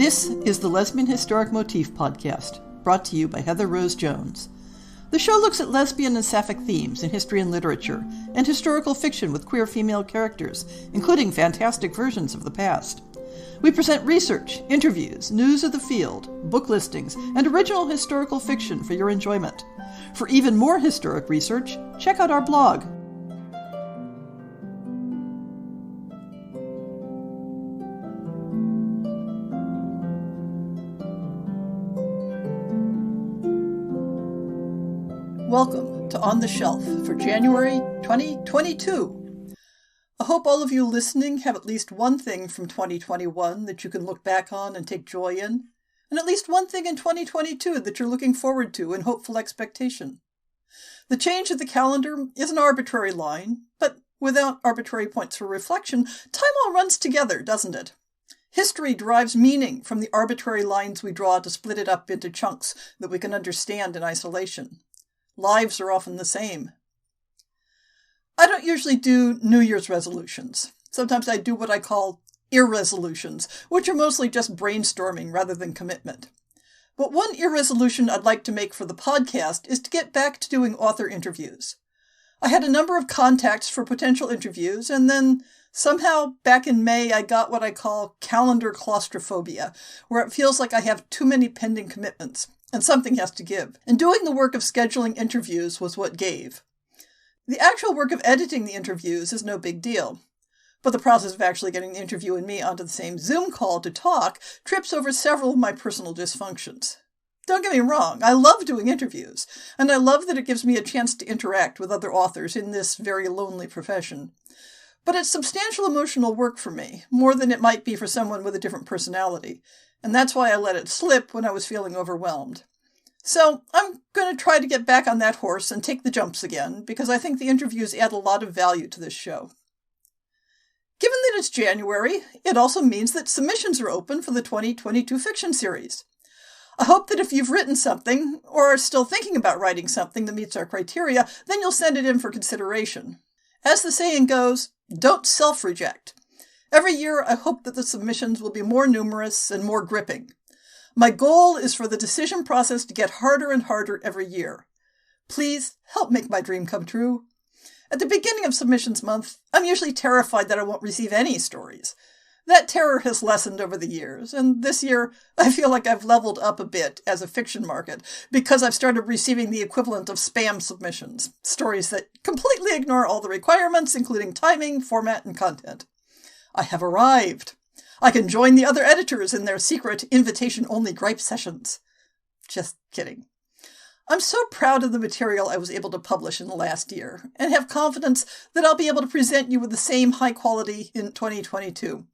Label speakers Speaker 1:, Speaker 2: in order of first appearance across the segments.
Speaker 1: This is the Lesbian Historic Motif Podcast, brought to you by Heather Rose Jones. The show looks at lesbian and sapphic themes in history and literature, and historical fiction with queer female characters, including fantastic versions of the past. We present research, interviews, news of the field, book listings, and original historical fiction for your enjoyment. For even more historic research, check out our blog. Welcome to On the Shelf for January 2022. I hope all of you listening have at least one thing from 2021 that you can look back on and take joy in, and at least one thing in 2022 that you're looking forward to in hopeful expectation. The change of the calendar is an arbitrary line, but without arbitrary points for reflection, time all runs together, doesn't it? History derives meaning from the arbitrary lines we draw to split it up into chunks that we can understand in isolation. Lives are often the same. I don't usually do New Year's resolutions. Sometimes I do what I call irresolutions, which are mostly just brainstorming rather than commitment. But one irresolution I'd like to make for the podcast is to get back to doing author interviews. I had a number of contacts for potential interviews, and then somehow back in May I got what I call calendar claustrophobia, where it feels like I have too many pending commitments. And something has to give. And doing the work of scheduling interviews was what gave. The actual work of editing the interviews is no big deal. But the process of actually getting the interview and me onto the same Zoom call to talk trips over several of my personal dysfunctions. Don't get me wrong, I love doing interviews, and I love that it gives me a chance to interact with other authors in this very lonely profession. But it's substantial emotional work for me, more than it might be for someone with a different personality. And that's why I let it slip when I was feeling overwhelmed. So I'm going to try to get back on that horse and take the jumps again, because I think the interviews add a lot of value to this show. Given that it's January, it also means that submissions are open for the 2022 fiction series. I hope that if you've written something, or are still thinking about writing something that meets our criteria, then you'll send it in for consideration. As the saying goes, don't self-reject. Every year, I hope that the submissions will be more numerous and more gripping. My goal is for the decision process to get harder and harder every year. Please help make my dream come true. At the beginning of submissions month, I'm usually terrified that I won't receive any stories. That terror has lessened over the years, and this year, I feel like I've leveled up a bit as a fiction market because I've started receiving the equivalent of spam submissions, stories that completely ignore all the requirements, including timing, format, and content. I have arrived. I can join the other editors in their secret invitation-only gripe sessions. Just kidding. I'm so proud of the material I was able to publish in the last year, and have confidence that I'll be able to present you with the same high quality in 2022.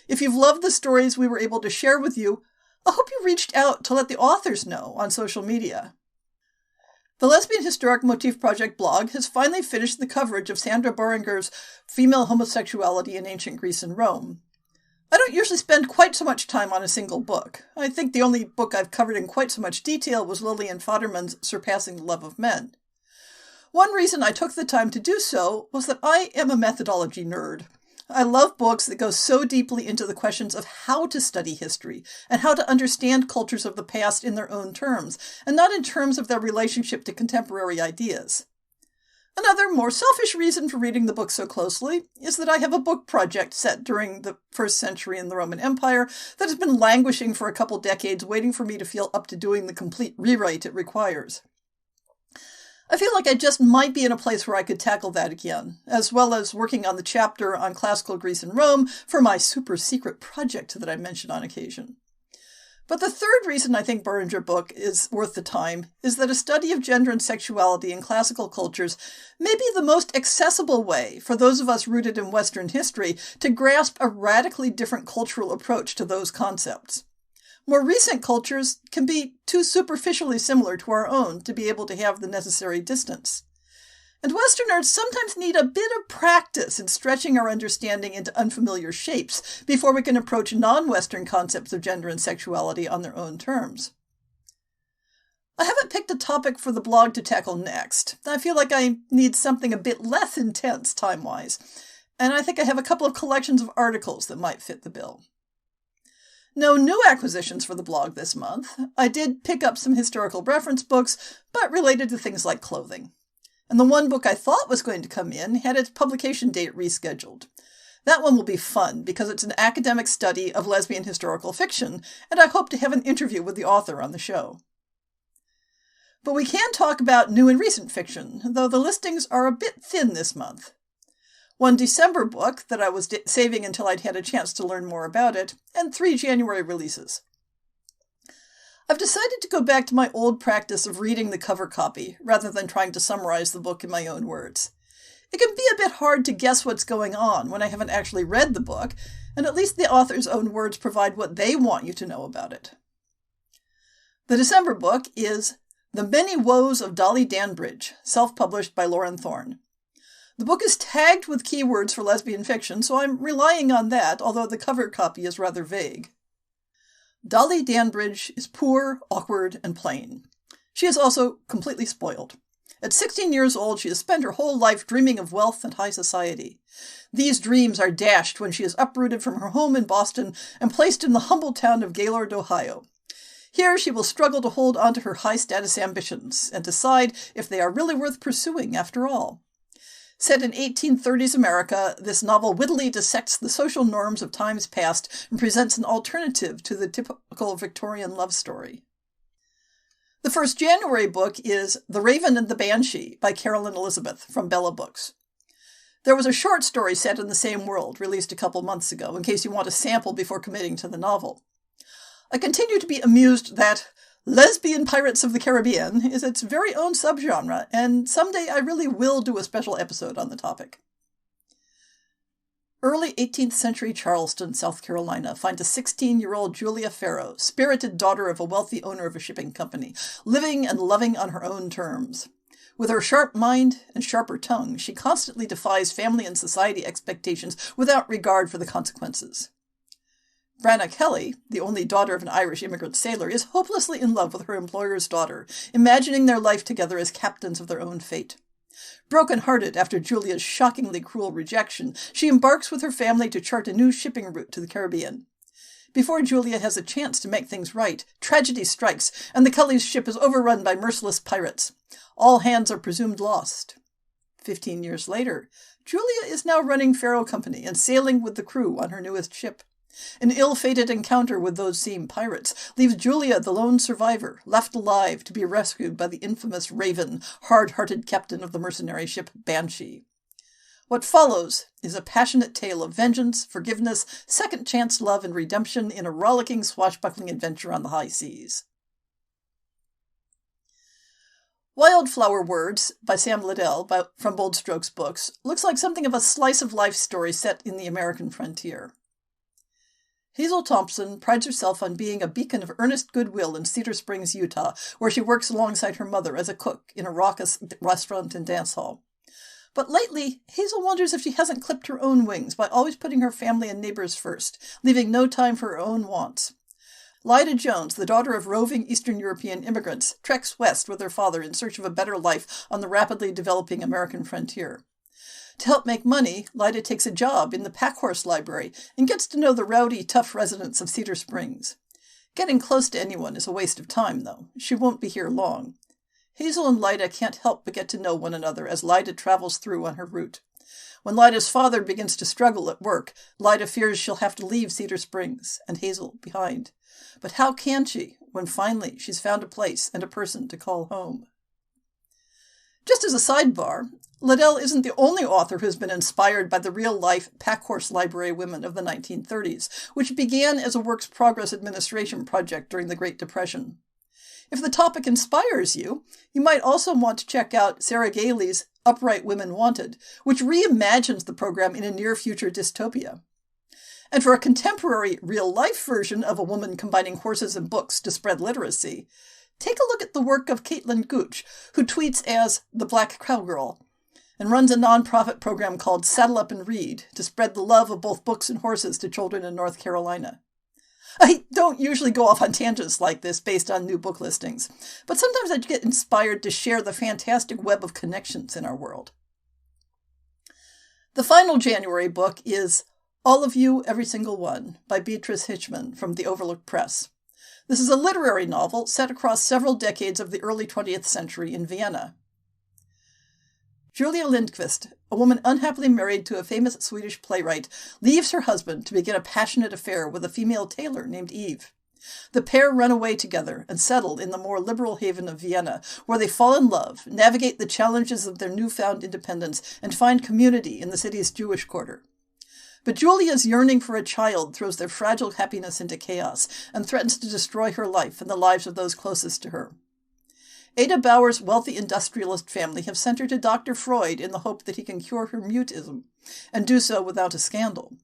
Speaker 1: If you've loved the stories we were able to share with you, I hope you reached out to let the authors know on social media. The Lesbian Historic Motif Project blog has finally finished the coverage of Sandra Boehringer's Female Homosexuality in Ancient Greece and Rome. I don't usually spend quite so much time on a single book. I think the only book I've covered in quite so much detail was Lillian Fodderman's Surpassing the Love of Men. One reason I took the time to do so was that I am a methodology nerd. I love books that go so deeply into the questions of how to study history and how to understand cultures of the past in their own terms, and not in terms of their relationship to contemporary ideas. Another, more selfish reason for reading the book so closely is that I have a book project set during the first century in the Roman Empire that has been languishing for a couple decades, waiting for me to feel up to doing the complete rewrite it requires. I feel like I just might be in a place where I could tackle that again, as well as working on the chapter on classical Greece and Rome for my super secret project that I mention on occasion. But the third reason I think Boehringer's book is worth the time is that a study of gender and sexuality in classical cultures may be the most accessible way for those of us rooted in Western history to grasp a radically different cultural approach to those concepts. More recent cultures can be too superficially similar to our own to be able to have the necessary distance. And Westerners sometimes need a bit of practice in stretching our understanding into unfamiliar shapes before we can approach non-Western concepts of gender and sexuality on their own terms. I haven't picked a topic for the blog to tackle next. I feel like I need something a bit less intense time-wise, and I think I have a couple of collections of articles that might fit the bill. No new acquisitions for the blog this month. I did pick up some historical reference books, but related to things like clothing. And the one book I thought was going to come in had its publication date rescheduled. That one will be fun because it's an academic study of lesbian historical fiction, and I hope to have an interview with the author on the show. But we can talk about new and recent fiction, though the listings are a bit thin this month. One December book that I was saving until I'd had a chance to learn more about it, and 3 January releases. I've decided to go back to my old practice of reading the cover copy, rather than trying to summarize the book in my own words. It can be a bit hard to guess what's going on when I haven't actually read the book, and at least the author's own words provide what they want you to know about it. The December book is The Many Woes of Dolly Danbridge, self-published by Lauren Thorne. The book is tagged with keywords for lesbian fiction, so I'm relying on that, although the cover copy is rather vague. Dolly Danbridge is poor, awkward, and plain. She is also completely spoiled. At 16 years old, she has spent her whole life dreaming of wealth and high society. These dreams are dashed when she is uprooted from her home in Boston and placed in the humble town of Gaylord, Ohio. Here she will struggle to hold on to her high-status ambitions and decide if they are really worth pursuing after all. Set in 1830s America, this novel wittily dissects the social norms of times past and presents an alternative to the typical Victorian love story. The 1 January book is The Raven and the Banshee by Carolyn Elizabeth from Bella Books. There was a short story set in the same world, released a couple months ago, in case you want a sample before committing to the novel. I continue to be amused that Lesbian Pirates of the Caribbean is its very own subgenre, and someday I really will do a special episode on the topic. Early 18th century Charleston, South Carolina, finds a 16-year-old Julia Farrow, spirited daughter of a wealthy owner of a shipping company, living and loving on her own terms. With her sharp mind and sharper tongue, she constantly defies family and society expectations without regard for the consequences. Branna Kelly, the only daughter of an Irish immigrant sailor, is hopelessly in love with her employer's daughter, imagining their life together as captains of their own fate. Broken-hearted after Julia's shockingly cruel rejection, she embarks with her family to chart a new shipping route to the Caribbean. Before Julia has a chance to make things right, tragedy strikes, and the Kellys' ship is overrun by merciless pirates. All hands are presumed lost. 15 years later, Julia is now running Farrow Company and sailing with the crew on her newest ship. An ill-fated encounter with those same pirates leaves Julia the lone survivor, left alive to be rescued by the infamous Raven, hard-hearted captain of the mercenary ship Banshee. What follows is a passionate tale of vengeance, forgiveness, second-chance love, and redemption in a rollicking, swashbuckling adventure on the high seas. Wildflower Words by Sam Liddell from Bold Strokes Books looks like something of a slice-of-life story set in the American frontier. Hazel Thompson prides herself on being a beacon of earnest goodwill in Cedar Springs, Utah, where she works alongside her mother as a cook in a raucous restaurant and dance hall. But lately, Hazel wonders if she hasn't clipped her own wings by always putting her family and neighbors first, leaving no time for her own wants. Lyda Jones, the daughter of roving Eastern European immigrants, treks west with her father in search of a better life on the rapidly developing American frontier. To help make money, Lyda takes a job in the Packhorse Library and gets to know the rowdy, tough residents of Cedar Springs. Getting close to anyone is a waste of time, though. She won't be here long. Hazel and Lyda can't help but get to know one another as Lyda travels through on her route. When Lyda's father begins to struggle at work, Lyda fears she'll have to leave Cedar Springs and Hazel behind. But how can she, when finally she's found a place and a person to call home? Just as a sidebar, Liddell isn't the only author who's been inspired by the real-life Packhorse Library women of the 1930s, which began as a works progress administration project during the Great Depression. If the topic inspires you, you might also want to check out Sarah Gailey's Upright Women Wanted, which reimagines the program in a near-future dystopia. And for a contemporary real-life version of a woman combining horses and books to spread literacy, take a look at the work of Caitlin Gooch, who tweets as the Black Cowgirl, and runs a nonprofit program called Saddle Up and Read to spread the love of both books and horses to children in North Carolina. I don't usually go off on tangents like this based on new book listings, but sometimes I get inspired to share the fantastic web of connections in our world. The final January book is All of You, Every Single One, by Beatrice Hitchman from the Overlook Press. This is a literary novel set across several decades of the early 20th century in Vienna. Julia Lindqvist, a woman unhappily married to a famous Swedish playwright, leaves her husband to begin a passionate affair with a female tailor named Eve. The pair run away together and settle in the more liberal haven of Vienna, where they fall in love, navigate the challenges of their newfound independence, and find community in the city's Jewish quarter. But Julia's yearning for a child throws their fragile happiness into chaos and threatens to destroy her life and the lives of those closest to her. Ada Bauer's wealthy industrialist family have sent her to Dr. Freud in the hope that he can cure her mutism, and do so without a scandal.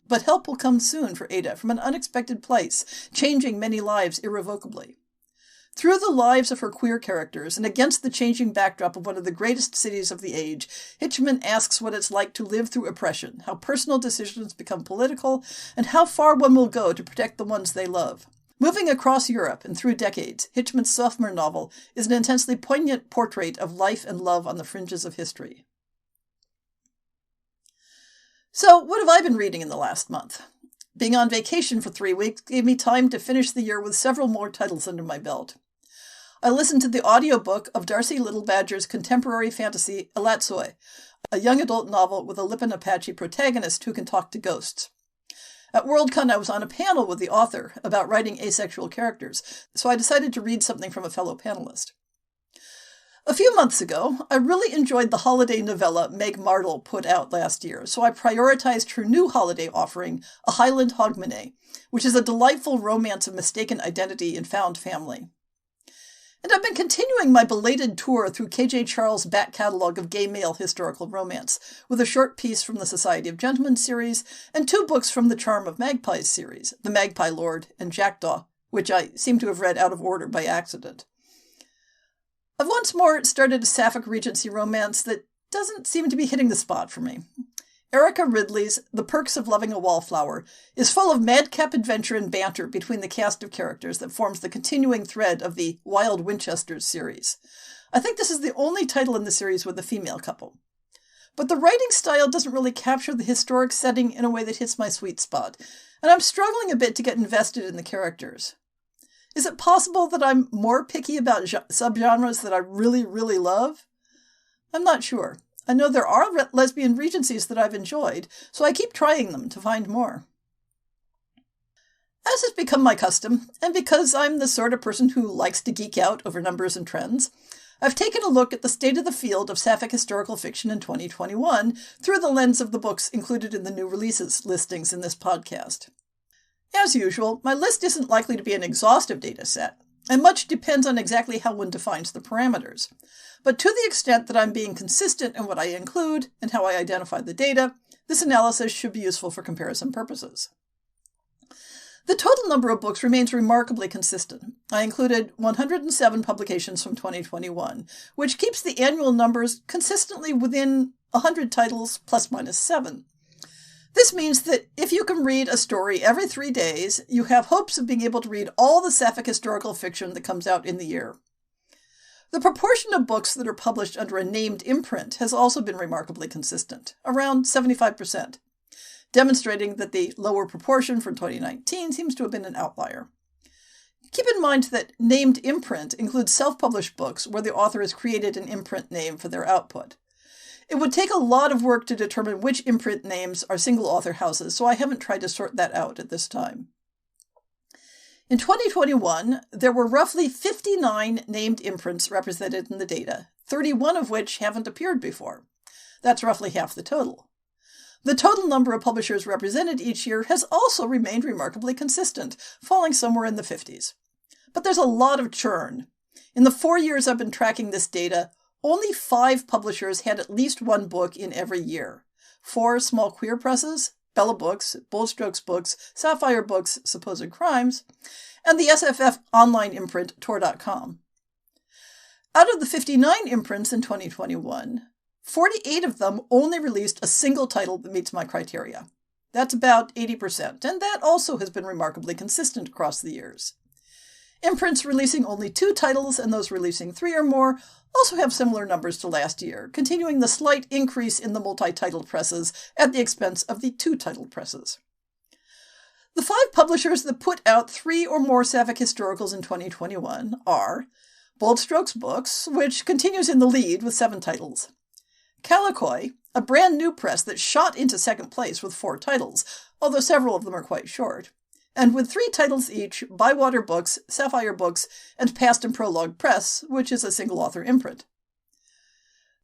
Speaker 1: But help will come soon for Ada from an unexpected place, changing many lives irrevocably. Through the lives of her queer characters, and against the changing backdrop of one of the greatest cities of the age, Hitchman asks what it's like to live through oppression, how personal decisions become political, and how far one will go to protect the ones they love. Moving across Europe and through decades, Hitchman's sophomore novel is an intensely poignant portrait of life and love on the fringes of history. So, what have I been reading in the last month? Being on vacation for 3 weeks gave me time to finish the year with several more titles under my belt. I listened to the audiobook of Darcy Little Badger's contemporary fantasy Elatsoi, a young adult novel with a Lipan Apache protagonist who can talk to ghosts. At Worldcon, I was on a panel with the author about writing asexual characters, so I decided to read something from a fellow panelist. A few months ago, I really enjoyed the holiday novella Meg Martle put out last year, so I prioritized her new holiday offering, A Highland Hogmanay, which is a delightful romance of mistaken identity and found family. And I've been continuing my belated tour through K.J. Charles' back catalog of gay male historical romance, with a short piece from the Society of Gentlemen series and 2 books from the Charm of Magpies series, The Magpie Lord and Jackdaw, which I seem to have read out of order by accident. I've once more started a sapphic Regency romance that doesn't seem to be hitting the spot for me. Erica Ridley's The Perks of Loving a Wallflower is full of madcap adventure and banter between the cast of characters that forms the continuing thread of the Wild Winchesters series. I think this is the only title in the series with a female couple. But the writing style doesn't really capture the historic setting in a way that hits my sweet spot, and I'm struggling a bit to get invested in the characters. Is it possible that I'm more picky about subgenres that I really, really love? I'm not sure. I know there are lesbian regencies that I've enjoyed, so I keep trying them to find more. As has become my custom, and because I'm the sort of person who likes to geek out over numbers and trends, I've taken a look at the state of the field of sapphic historical fiction in 2021 through the lens of the books included in the new releases listings in this podcast. As usual, my list isn't likely to be an exhaustive data set, and much depends on exactly how one defines the parameters. But to the extent that I'm being consistent in what I include and how I identify the data, this analysis should be useful for comparison purposes. The total number of books remains remarkably consistent. I included 107 publications from 2021, which keeps the annual numbers consistently within 100 titles plus minus 7. This means that if you can read a story every 3 days, you have hopes of being able to read all the sapphic historical fiction that comes out in the year. The proportion of books that are published under a named imprint has also been remarkably consistent, around 75%, demonstrating that the lower proportion for 2019 seems to have been an outlier. Keep in mind that named imprint includes self-published books where the author has created an imprint name for their output. It would take a lot of work to determine which imprint names are single-author houses, so I haven't tried to sort that out at this time. In 2021, there were roughly 59 named imprints represented in the data, 31 of which haven't appeared before. That's roughly half the total. The total number of publishers represented each year has also remained remarkably consistent, falling somewhere in the 50s. But there's a lot of churn. In the 4 years I've been tracking this data, only 5 publishers had at least one book in every year. 4 small queer presses, Bella Books, Bold Strokes Books, Sapphire Books, Supposed Crimes, and the SFF online imprint Tor.com. Out of the 59 imprints in 2021, 48 of them only released a single title that meets my criteria. That's about 80%, and that also has been remarkably consistent across the years. Imprints releasing only 2 titles and those releasing 3 or more also have similar numbers to last year, continuing the slight increase in the multi-title presses at the expense of the 2-title presses. The 5 publishers that put out 3 or more sapphic historicals in 2021 are Bold Strokes Books, which continues in the lead with 7 titles; Calicoy, a brand new press that shot into second place with 4 titles, although several of them are quite short, and with 3 titles each, Bywater Books, Sapphire Books, and Past and Prologue Press, which is a single-author imprint.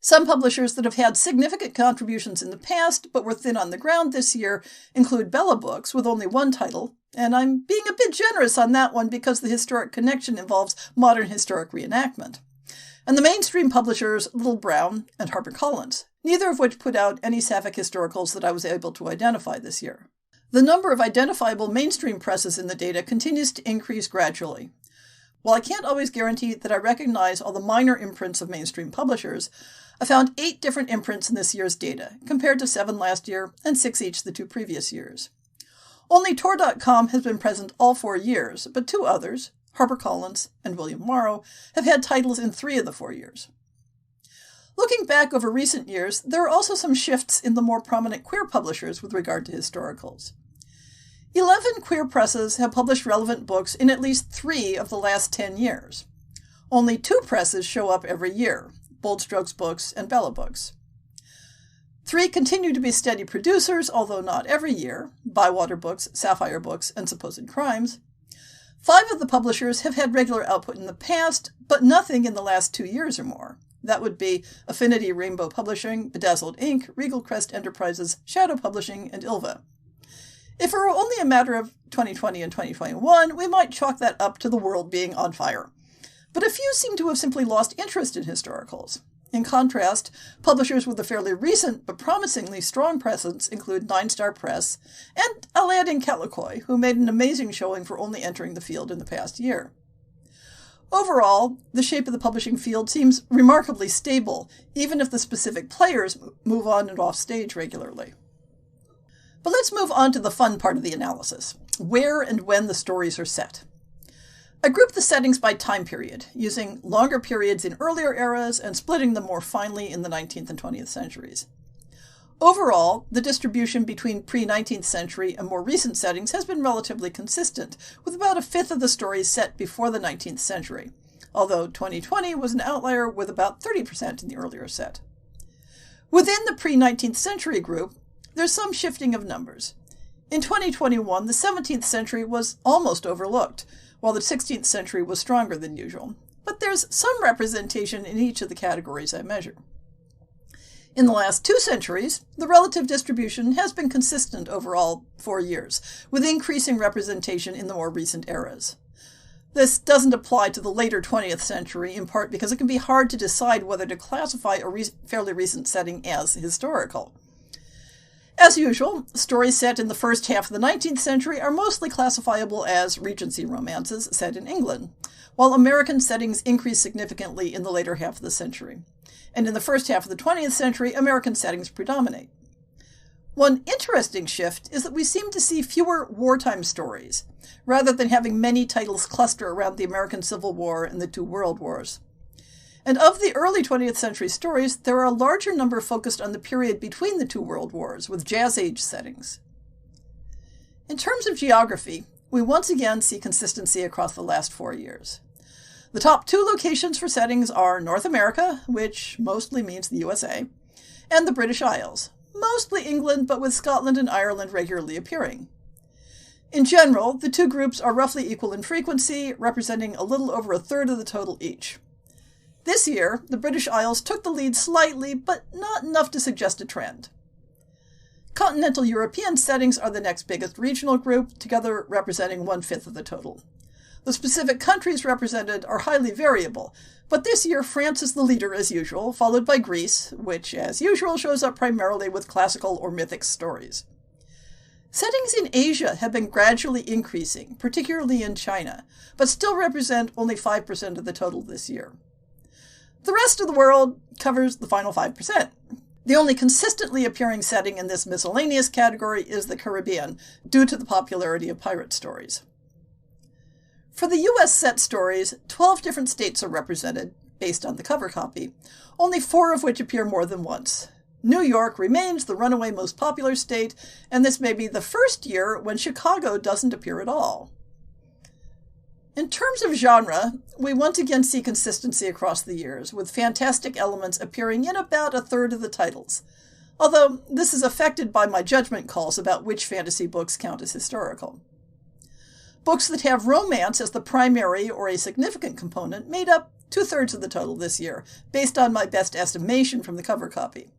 Speaker 1: Some publishers that have had significant contributions in the past but were thin on the ground this year include Bella Books with only 1 title, and I'm being a bit generous on that one because the historic connection involves modern historic reenactment, and the mainstream publishers Little Brown and HarperCollins, neither of which put out any sapphic historicals that I was able to identify this year. The number of identifiable mainstream presses in the data continues to increase gradually. While I can't always guarantee that I recognize all the minor imprints of mainstream publishers, I found 8 different imprints in this year's data, compared to 7 last year and 6 each the 2 previous years. Only Tor.com has been present all 4 years, but 2 others, HarperCollins and William Morrow, have had titles in 3 of the 4 years. Looking back over recent years, there are also some shifts in the more prominent queer publishers with regard to historicals. 11 queer presses have published relevant books in at least 3 of the last 10 years. Only 2 presses show up every year, Bold Strokes Books and Bella Books. 3 continue to be steady producers, although not every year, Bywater Books, Sapphire Books, and Supposed Crimes. 5 of the publishers have had regular output in the past, but nothing in the last 2 years or more. That would be Affinity Rainbow Publishing, Bedazzled Inc., Regal Crest Enterprises, Shadow Publishing, and Ilva. If it were only a matter of 2020 and 2021, we might chalk that up to the world being on fire. But a few seem to have simply lost interest in historicals. In contrast, publishers with a fairly recent but promisingly strong presence include 9 Star Press, and I'll add in Calicoy, who made an amazing showing for only entering the field in the past year. Overall, the shape of the publishing field seems remarkably stable, even if the specific players move on and off stage regularly. But let's move on to the fun part of the analysis, where and when the stories are set. I grouped the settings by time period, using longer periods in earlier eras and splitting them more finely in the 19th and 20th centuries. Overall, the distribution between pre-19th century and more recent settings has been relatively consistent, with about 1/5 of the stories set before the 19th century, although 2020 was an outlier with about 30% in the earlier set. Within the pre-19th century group, there's some shifting of numbers. In 2021, the 17th century was almost overlooked, while the 16th century was stronger than usual, but there's some representation in each of the categories I measure. In the last 2 centuries, the relative distribution has been consistent over all 4 years, with increasing representation in the more recent eras. This doesn't apply to the later 20th century, in part because it can be hard to decide whether to classify a fairly recent setting as historical. As usual, stories set in the first half of the 19th century are mostly classifiable as Regency romances set in England, while American settings increase significantly in the later half of the century. And in the first half of the 20th century, American settings predominate. One interesting shift is that we seem to see fewer wartime stories, rather than having many titles cluster around the American Civil War and the 2 World Wars. And of the early 20th century stories, there are a larger number focused on the period between the 2 world wars, with Jazz Age settings. In terms of geography, we once again see consistency across the last 4 years. The top 2 locations for settings are North America, which mostly means the USA, and the British Isles, mostly England, but with Scotland and Ireland regularly appearing. In general, the 2 groups are roughly equal in frequency, representing a little over 1/3 of the total each. This year, the British Isles took the lead slightly, but not enough to suggest a trend. Continental European settings are the next biggest regional group, together representing 1/5 of the total. The specific countries represented are highly variable, but this year France is the leader as usual, followed by Greece, which as usual shows up primarily with classical or mythic stories. Settings in Asia have been gradually increasing, particularly in China, but still represent only 5% of the total this year. The rest of the world covers the final 5%. The only consistently appearing setting in this miscellaneous category is the Caribbean, due to the popularity of pirate stories. For the U.S. set stories, 12 different states are represented, based on the cover copy, only 4 of which appear more than once. New York remains the runaway most popular state, and this may be the first year when Chicago doesn't appear at all. In terms of genre, we once again see consistency across the years, with fantastic elements appearing in about a third of the titles, although this is affected by my judgment calls about which fantasy books count as historical. Books that have romance as the primary or a significant component made up 2/3 of the total this year, based on my best estimation from the cover copy.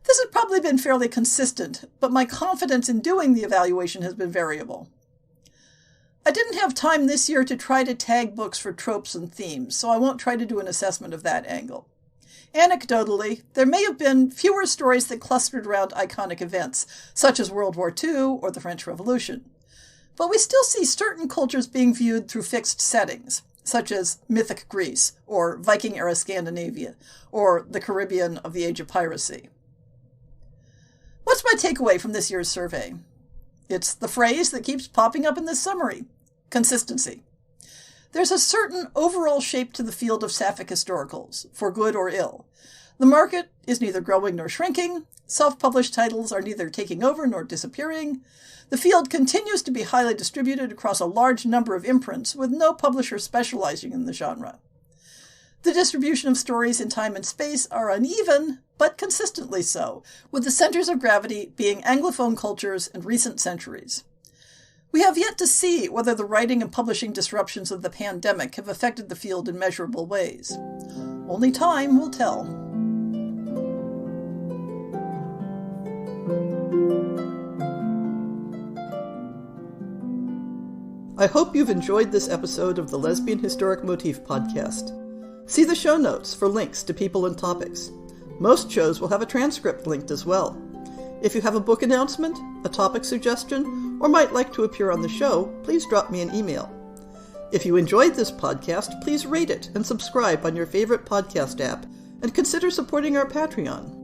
Speaker 1: This has probably been fairly consistent, but my confidence in doing the evaluation has been variable. I didn't have time this year to try to tag books for tropes and themes, so I won't try to do an assessment of that angle. Anecdotally, there may have been fewer stories that clustered around iconic events, such as World War II or the French Revolution. But we still see certain cultures being viewed through fixed settings, such as mythic Greece, or Viking-era Scandinavia, or the Caribbean of the Age of Piracy. What's my takeaway from this year's survey? It's the phrase that keeps popping up in this summary: consistency. There's a certain overall shape to the field of sapphic historicals, for good or ill. The market is neither growing nor shrinking, self-published titles are neither taking over nor disappearing, the field continues to be highly distributed across a large number of imprints with no publisher specializing in the genre. The distribution of stories in time and space are uneven, but consistently so, with the centers of gravity being Anglophone cultures and recent centuries. We have yet to see whether the writing and publishing disruptions of the pandemic have affected the field in measurable ways. Only time will tell. I hope you've enjoyed this episode of the Lesbian Historic Motif Podcast. See the show notes for links to people and topics. Most shows will have a transcript linked as well. If you have a book announcement, a topic suggestion, or might like to appear on the show, please drop me an email. If you enjoyed this podcast, please rate it and subscribe on your favorite podcast app, and consider supporting our Patreon.